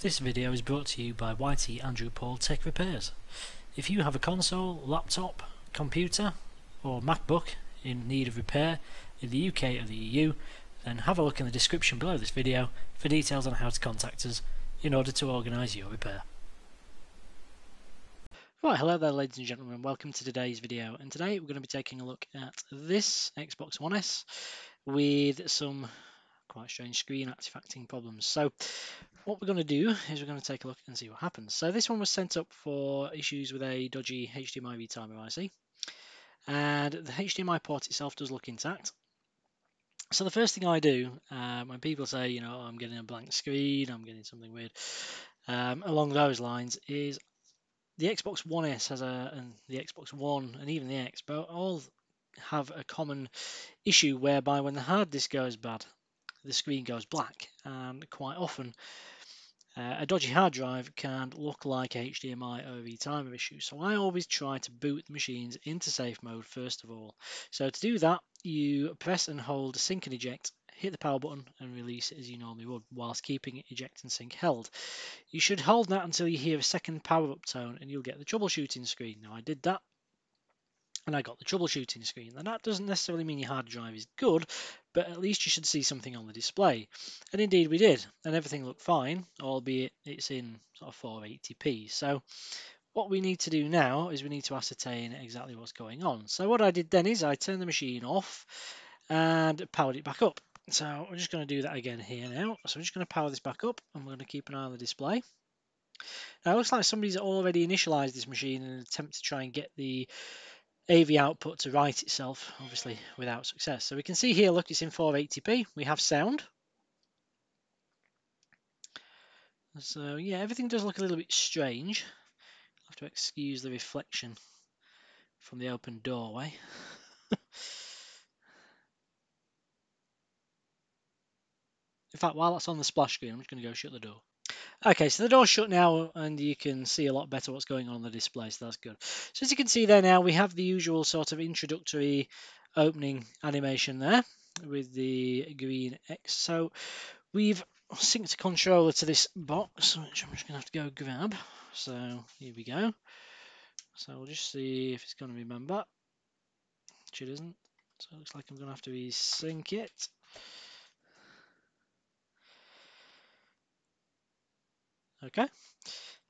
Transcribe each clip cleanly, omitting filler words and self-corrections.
This video is brought to you by YTAndrewPaul Tech Repairs. If you have a console, laptop, computer or Macbook in need of repair in the UK or the EU, then have a look in the description below this video for details on how to contact us in order to organise your repair. Right, hello there ladies and gentlemen, welcome to today's video, and today we're going to be taking a look at this Xbox One S with some quite strange screen artifacting problems. So what we're going to do is we're going to take a look and see what happens. So this one was sent up for issues with a dodgy HDMI Retimer IC, and the HDMI port itself does look intact. So the first thing I do when people say, you know, I'm getting a blank screen, I'm getting something weird along those lines, is the Xbox One S and the Xbox One and even the X all have a common issue whereby when the hard disk goes bad, the screen goes black, and quite often a dodgy hard drive can look like a HDMI or retimer issue. So I always try to boot the machines into safe mode first of all. So to do that, you press and hold sync and eject, hit the power button and release it as you normally would, whilst keeping eject and sync held. You should hold that until you hear a second power up tone and you'll get the troubleshooting screen. Now I did that and I got the troubleshooting screen. And that doesn't necessarily mean your hard drive is good, but at least you should see something on the display. And indeed we did, and everything looked fine, albeit it's in sort of 480p. So what we need to do now is we need to ascertain exactly what's going on. So what I did then is I turned the machine off and powered it back up. So we're just going to do that again here now. So I'm just going to power this back up and we're going to keep an eye on the display. Now it looks like somebody's already initialized this machine in an attempt to try and get the AV output to write itself, obviously without success. So we can see here, look, it's in 480p. We have sound. So yeah, everything does look a little bit strange. I'll have to excuse the reflection from the open doorway. In fact, while that's on the splash screen, I'm just going to go shut the door. Okay, so the door's shut now and you can see a lot better what's going on the display, so that's good. So as you can see there now, we have the usual sort of introductory opening animation there with the green X. So we've synced a controller to this box, which I'm just going to have to go grab. So here we go. So we'll just see if it's going to remember, which it isn't. So it looks like I'm going to have to resync it. Okay,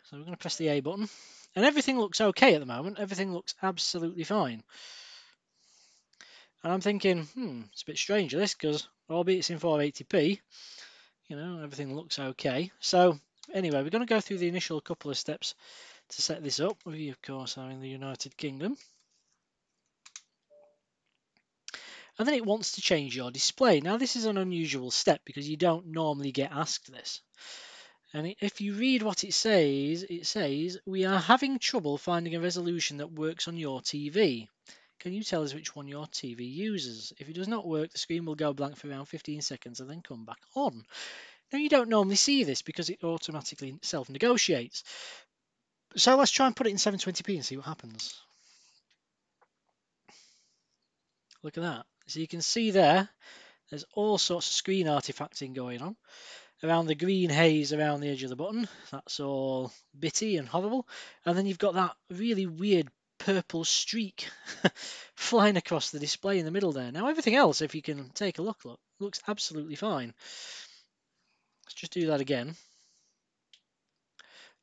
so we're going to press the A button, and everything looks okay at the moment. Everything looks absolutely fine. And I'm thinking, it's a bit strange this, because albeit it's in 480p, you know, everything looks okay. So anyway, we're going to go through the initial couple of steps to set this up. We, of course, are in the United Kingdom. And then it wants to change your display. Now, this is an unusual step because you don't normally get asked this. And if you read what it says, we are having trouble finding a resolution that works on your TV. Can you tell us which one your TV uses? If it does not work, the screen will go blank for around 15 seconds and then come back on. Now, you don't normally see this because it automatically self-negotiates. So let's try and put it in 720p and see what happens. Look at that. So you can see there's all sorts of screen artifacting going on. Around the green haze around the edge of the button, that's all bitty and horrible. And then you've got that really weird purple streak flying across the display in the middle there. Now everything else, if you can take a look, looks absolutely fine. Let's just do that again.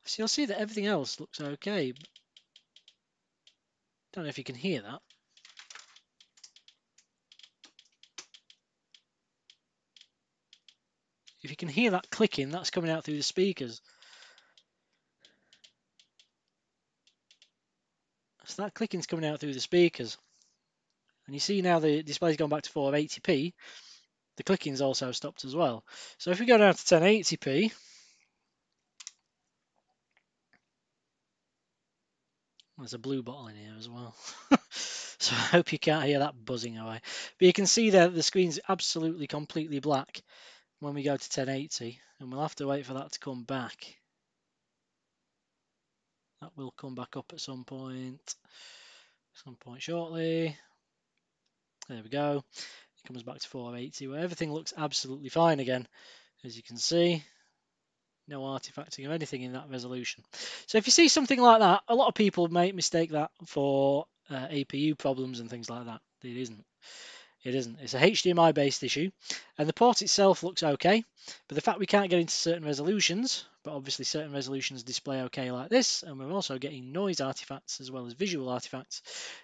So you'll see that everything else looks okay. Don't know if you can hear that. If you can hear that clicking, that's coming out through the speakers. So that clicking's coming out through the speakers. And you see now the display's gone back to 480p. The clicking's also stopped as well. So if we go down to 1080p, there's a blue bottle in here as well. So I hope you can't hear that buzzing away. But you can see there the screen's absolutely completely black when we go to 1080, and we'll have to wait for that to come back. That will come back up at some point shortly. There we go. It comes back to 480 where everything looks absolutely fine again, as you can see. no artifacting of anything in that resolution. So if you see something like that, a lot of people may mistake that for APU problems and things like that. It isn't. It isn't. It's a HDMI based issue, and the port itself looks okay, but the fact we can't get into certain resolutions, but obviously certain resolutions display okay like this, and we're also getting noise artifacts as well as visual artifacts,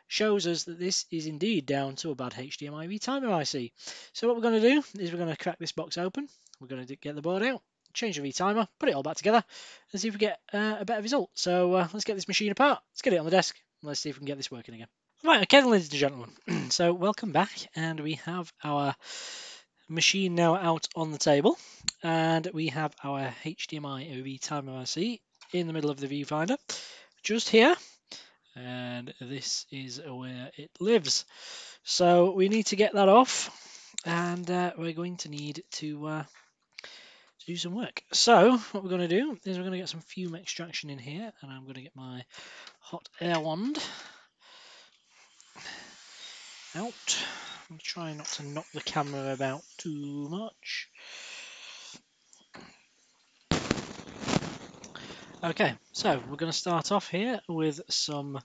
shows us that this is indeed down to a bad HDMI Retimer IC. So what we're going to do is we're going to crack this box open, we're going to get the board out, change the retimer, put it all back together, and see if we get a better result. So let's get this machine apart, let's get it on the desk, and let's see if we can get this working again. Right, okay, ladies and gentlemen, so welcome back, and we have our machine now out on the table, and we have our HDMI Retimer IC in the middle of the viewfinder, just here, and this is where it lives. So we need to get that off, and we're going to need to do some work. So what we're going to do is we're going to get some fume extraction in here, and I'm going to get my hot air wand out. I'm trying not to knock the camera about too much. Okay, so we're going to start off here with some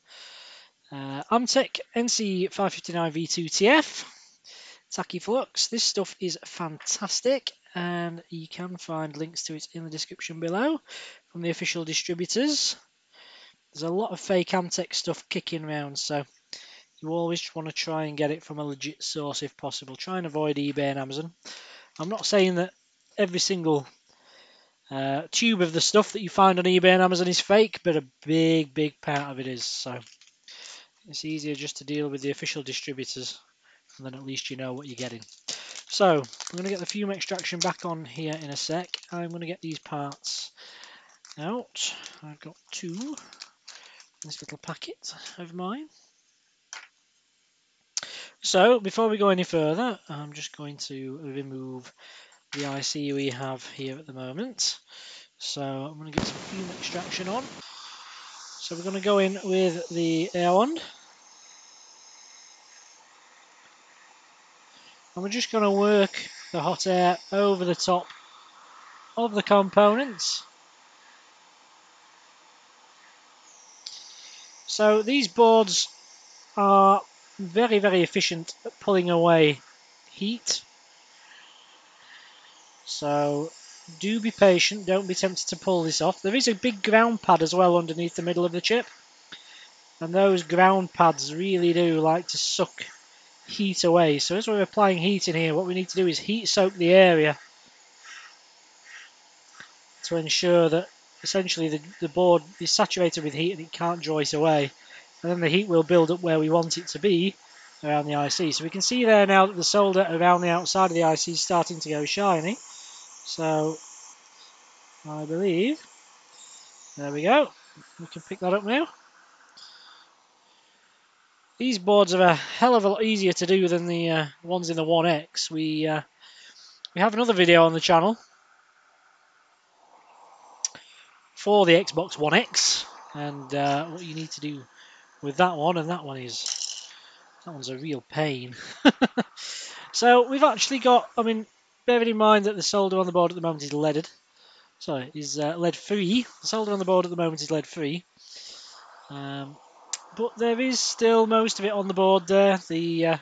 Amtech NC559V2TF Tachyflux. This stuff is fantastic, and you can find links to it in the description below from the official distributors. There's a lot of fake Amtech stuff kicking around, so you always want to try and get it from a legit source if possible. Try and avoid eBay and Amazon. I'm not saying that every single tube of the stuff that you find on eBay and Amazon is fake, but a big part of it is. So it's easier just to deal with the official distributors, and then at least you know what you're getting. So I'm going to get the fume extraction back on here in a sec. I'm going to get these parts out. I've got two in this little packet of mine. So before we go any further, I'm just going to remove the IC we have here at the moment. So I'm going to get some fume extraction on. So we're going to go in with the air wand. And we're just going to work the hot air over the top of the components. So these boards are very efficient at pulling away heat. So do be patient, don't be tempted to pull this off. There is a big ground pad as well underneath the middle of the chip, and those ground pads really do like to suck heat away. So as we're applying heat in here, what we need to do is heat soak the area to ensure that essentially the board is saturated with heat and it can't draw it away, and then the heat will build up where we want it to be around the IC. So we can see there now that the solder around the outside of the IC is starting to go shiny. So I believe, there we go, we can pick that up now. These boards are a hell of a lot easier to do than the ones in the 1X. We have another video on the channel for the Xbox One X, and what you need to do with that one, and that one's a real pain. So we've actually got, I mean, bearing in mind that the solder on the board at the moment is leaded, sorry, is lead free. The solder on the board at the moment is lead free, but there is still most of it on the board there. The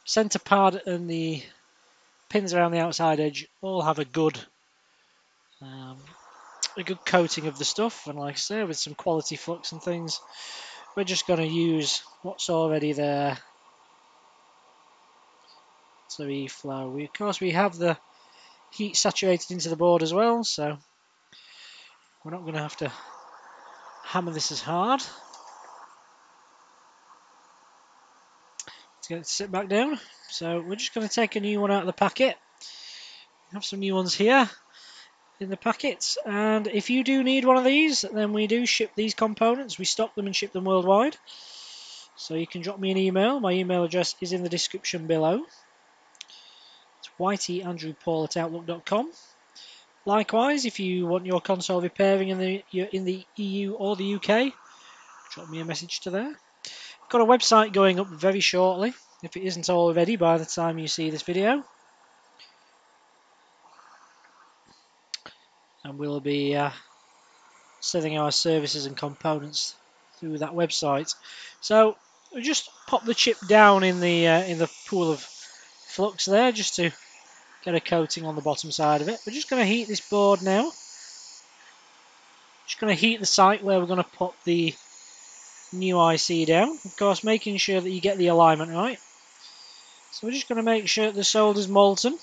center pad and the pins around the outside edge all have a good coating of the stuff, and like I say, with some quality flux and things, we're just going to use what's already there to reflow. Of course, we have the heat saturated into the board as well, so we're not going to have to hammer this as hard. Let's get it to sit back down. So we're just going to take a new one out of the packet. We have some new ones here in the packets, and if you do need one of these, then we do ship these components. We stock them and ship them worldwide. So you can drop me an email. My email address is in the description below. It's YTAndrewPaul@outlook.com. Likewise, if you want your console repairing in the EU or the UK, drop me a message to there. I've got a website going up very shortly, if it isn't already by the time you see this video. and we'll be sending our services and components through that website. So we just pop the chip down in the pool of flux there, just to get a coating on the bottom side of it. We're just going to heat this board now. Just going to heat the site where we're going to put the new IC down. Of course, making sure that you get the alignment right. So we're just going to make sure that the solder's molten.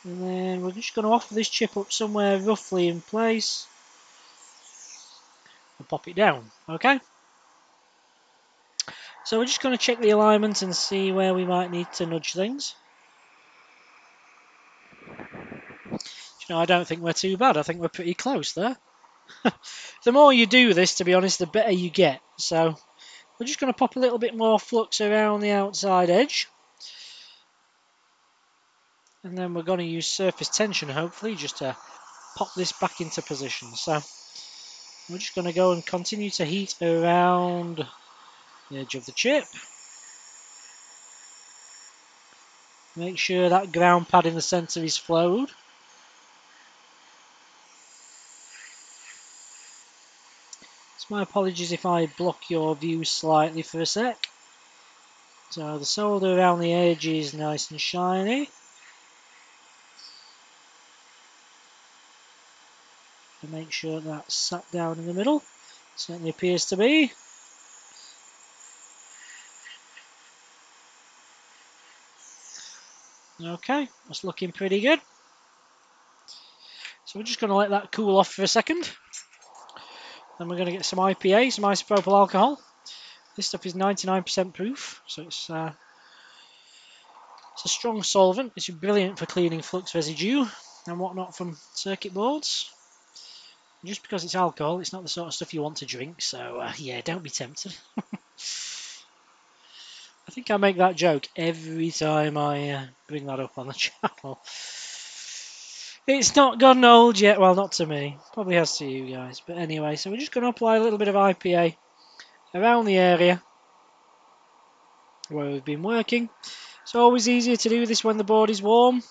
And then we're just going to offer this chip up somewhere roughly in place and pop it down. Okay? So we're just going to check the alignment and see where we might need to nudge things. You know, I don't think we're too bad. I think we're pretty close there. The more you do this, to be honest, the better you get. So we're just going to pop a little bit more flux around the outside edge. And then we're going to use surface tension, hopefully, just to pop this back into position. So we're just going to go and continue to heat around the edge of the chip. Make sure that ground pad in the centre is flowed. So my apologies if I block your view slightly for a sec. So the solder around the edge is nice and shiny. And make sure that's sat down in the middle. Certainly appears to be. Okay, that's looking pretty good. So we're just going to let that cool off for a second. Then we're going to get some IPA, some isopropyl alcohol. This stuff is 99% proof, so it's a strong solvent. It's brilliant for cleaning flux residue and whatnot from circuit boards. Just because it's alcohol, it's not the sort of stuff you want to drink, so yeah, don't be tempted. I think I make that joke every time I bring that up on the channel. It's not gotten old yet. Well, not to me. Probably has to you guys. But anyway, so we're just going to apply a little bit of IPA around the area where we've been working. It's always easier to do this when the board is warm,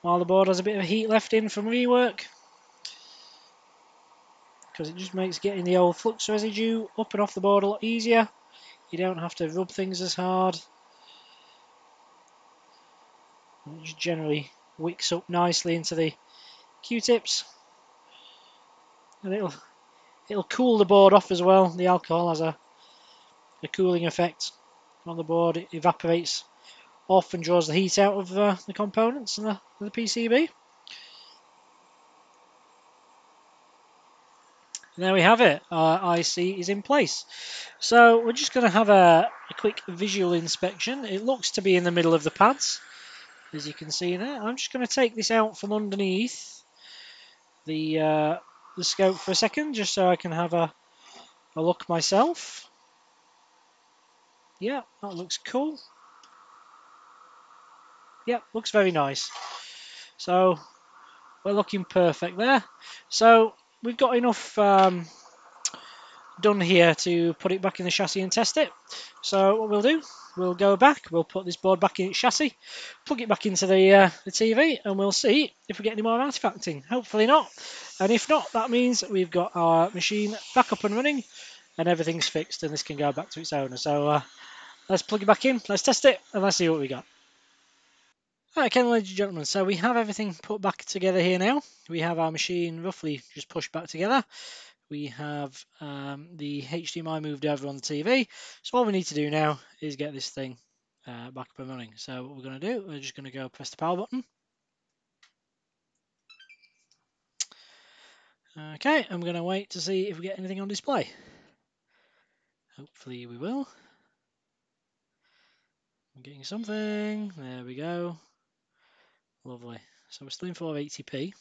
while the board has a bit of heat left in from rework, because it just makes getting the old flux residue up and off the board a lot easier. You don't have to rub things as hard. It just generally wicks up nicely into the Q-tips, and it'll cool the board off as well. The alcohol has a cooling effect on the board. It evaporates off and draws the heat out of the components and the PCB. And there we have it. Our IC is in place. So we're just going to have a quick visual inspection. It looks to be in the middle of the pads, as you can see there. I'm just going to take this out from underneath the scope for a second, just so I can have a look myself. Yeah, that looks cool. Yeah, looks very nice. So we're looking perfect there. So we've got enough done here to put it back in the chassis and test it. So what we'll do, we'll go back, we'll put this board back in its chassis, plug it back into the TV, and we'll see if we get any more artifacting. Hopefully not. And if not, that means we've got our machine back up and running and everything's fixed and this can go back to its owner. So let's plug it back in, let's test it, and let's see what we got. Okay, ladies and gentlemen, so we have everything put back together here now. We have our machine roughly just pushed back together. We have the HDMI moved over on the TV. So all we need to do now is get this thing back up and running. So what we're going to do, we're just going to go press the power button. Okay, I'm going to wait to see if we get anything on display. Hopefully we will. I'm getting something. There we go. Lovely. So we're still in 480p.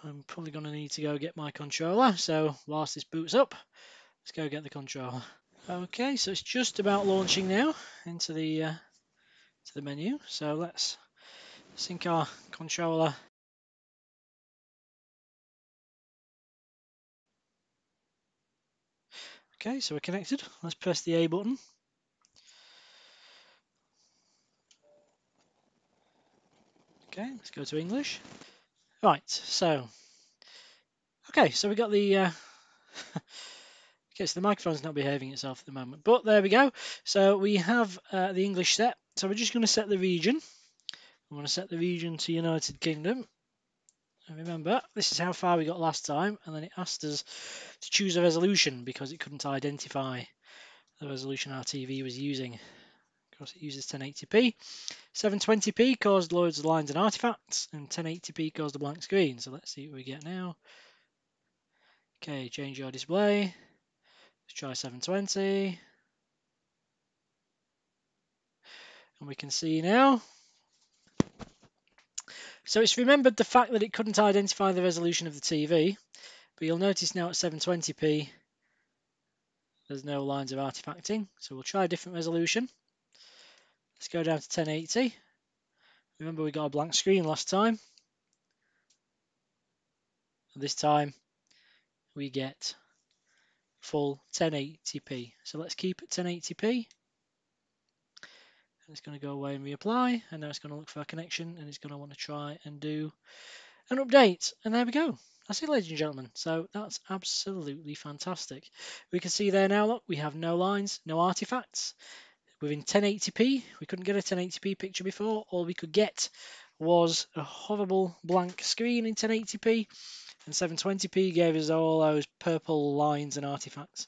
I'm probably going to need to go get my controller. So whilst this boots up, let's go get the controller. Okay, so it's just about launching now into the menu. So let's sync our controller. Okay, so we're connected. Let's press the A button. Okay, let's go to English. Right, so okay, so we got the okay, so the microphone's not behaving itself at the moment, but there we go. So we have the English set. So we're just going to set the region. I'm going to set the region to United Kingdom. And remember, this is how far we got last time, and then it asked us to choose a resolution because it couldn't identify the resolution our TV was using. Of course, it uses 1080p. 720p caused loads of lines and artifacts, and 1080p caused a blank screen. So let's see what we get now. Okay, change your display. Let's try 720. And we can see now. So it's remembered the fact that it couldn't identify the resolution of the TV, but you'll notice now at 720p there's no lines of artifacting. So we'll try a different resolution. Let's go down to 1080. Remember we got a blank screen last time. And this time we get full 1080p. So let's keep it 1080p. And it's going to go away and reapply. And now it's going to look for a connection and it's going to want to try and do an update. And there we go. That's it, ladies and gentlemen. So that's absolutely fantastic. We can see there now, look, we have no lines, no artifacts. Within 1080p, we couldn't get a 1080p picture before. All we could get was a horrible blank screen in 1080p. And 720p gave us all those purple lines and artifacts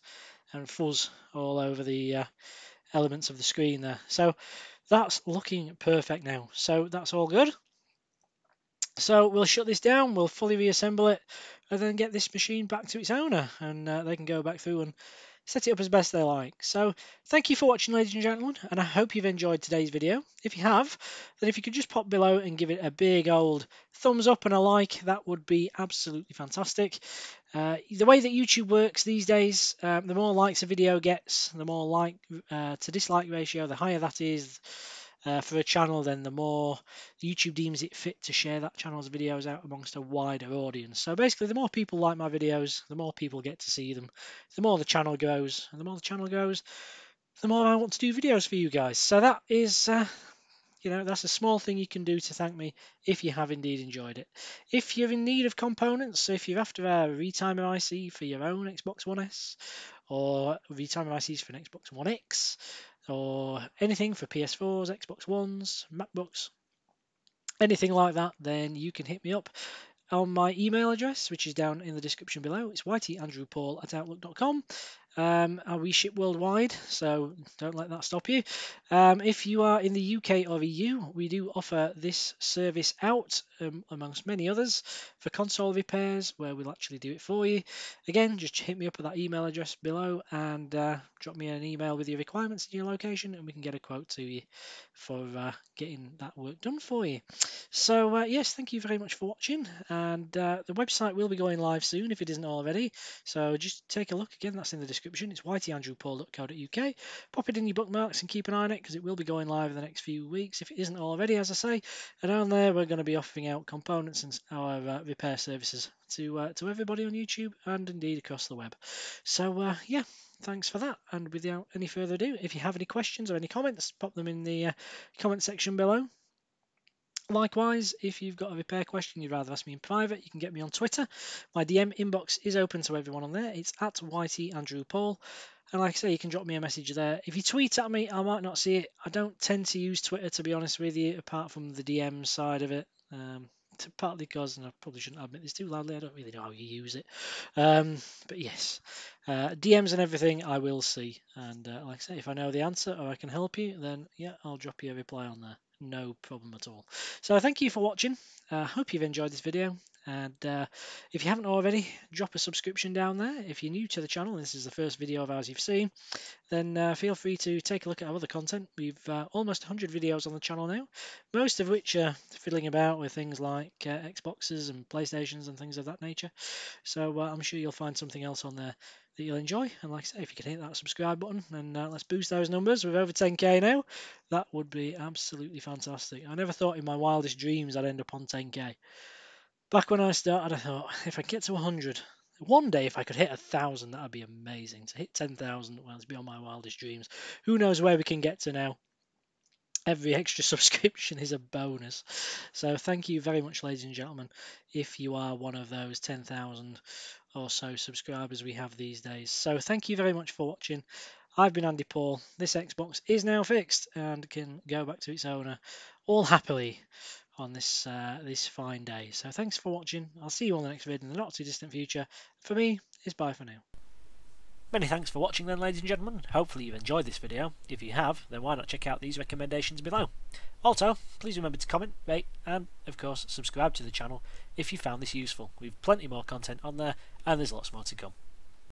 and fuzz all over the elements of the screen there. So that's looking perfect now. So that's all good. So we'll shut this down, we'll fully reassemble it, and then get this machine back to its owner, and they can go back through and set it up as best they like. So thank you for watching, ladies and gentlemen, and I hope you've enjoyed today's video. If you have, then if you could just pop below and give it a big old thumbs up and a like, that would be absolutely fantastic. The way that YouTube works these days, the more likes a video gets, the more like to dislike ratio, the higher that is. For a channel, then the more YouTube deems it fit to share that channel's videos out amongst a wider audience. So basically, the more people like my videos, the more people get to see them, the more the channel grows, and the more the channel grows, the more I want to do videos for you guys. So that is, that's a small thing you can do to thank me if you have indeed enjoyed it. If you're in need of components, so if you're after a retimer IC for your own Xbox One S, or retimer ICs for an Xbox One X, or anything for PS4s, Xbox Ones, MacBooks, anything like that, then you can hit me up on my email address, which is down in the description below. It's YTAndrewPaul@outlook.com. We ship worldwide, so don't let that stop you. If you are in the UK or EU, we do offer this service out, amongst many others, for console repairs, where we'll actually do it for you. Again, just hit me up at that email address below and drop me an email with your requirements and your location, and we can get a quote to you for getting that work done for you. So yes, thank you very much for watching, and the website will be going live soon if it isn't already. So just take a look. Again, that's in the description. It's YTAndrewPaul.co.uk. Pop it in your bookmarks and keep an eye on it because it will be going live in the next few weeks if it isn't already, as I say. And on there, we're going to be offering out components and our repair services to everybody on YouTube and indeed across the web. So yeah, thanks for that. And without any further ado, if you have any questions or any comments, pop them in the comment section below. Likewise, if you've got a repair question you'd rather ask me in private, you can get me on Twitter. My DM inbox is open to everyone on there. It's at YTAndrewPaul. And like I say, you can drop me a message there. If you tweet at me, I might not see it. I don't tend to use Twitter, to be honest with you, apart from the DM side of it. Partly because, and I probably shouldn't admit this too loudly, I don't really know how you use it. But yes, DMs and everything I will see. And like I say, if I know the answer or I can help you, then yeah, I'll drop you a reply on there. No problem at all. So thank you for watching. Hope you've enjoyed this video. And if you haven't already, drop a subscription down there. If you're new to the channel, this is the first video of ours you've seen, then feel free to take a look at our other content. We've almost 100 videos on the channel now, most of which are fiddling about with things like Xboxes and PlayStations and things of that nature. So I'm sure you'll find something else on there that you'll enjoy. And like I say, if you can hit that subscribe button and let's boost those numbers. We're over 10k now. That would be absolutely fantastic. I never thought in my wildest dreams I'd end up on 10k. Back when I started, I thought if I get to 100, one day if I could hit 1,000, that would be amazing. To hit 10,000, well, it's beyond my wildest dreams. Who knows where we can get to now? every extra subscription is a bonus. So thank you very much, ladies and gentlemen, if you are one of those 10,000 or so subscribers we have these days. So thank you very much for watching. I've been Andy Paul. This Xbox is now fixed and can go back to its owner all happily on this this fine day. So thanks for watching. I'll see you on the next video in the not too distant future. For me, it's bye for now. Many thanks for watching then, ladies and gentlemen. Hopefully you've enjoyed this video. If you have, then why not check out these recommendations below. Also, please remember to comment, rate and of course subscribe to the channel if you found this useful. We've plenty more content on there and there's lots more to come.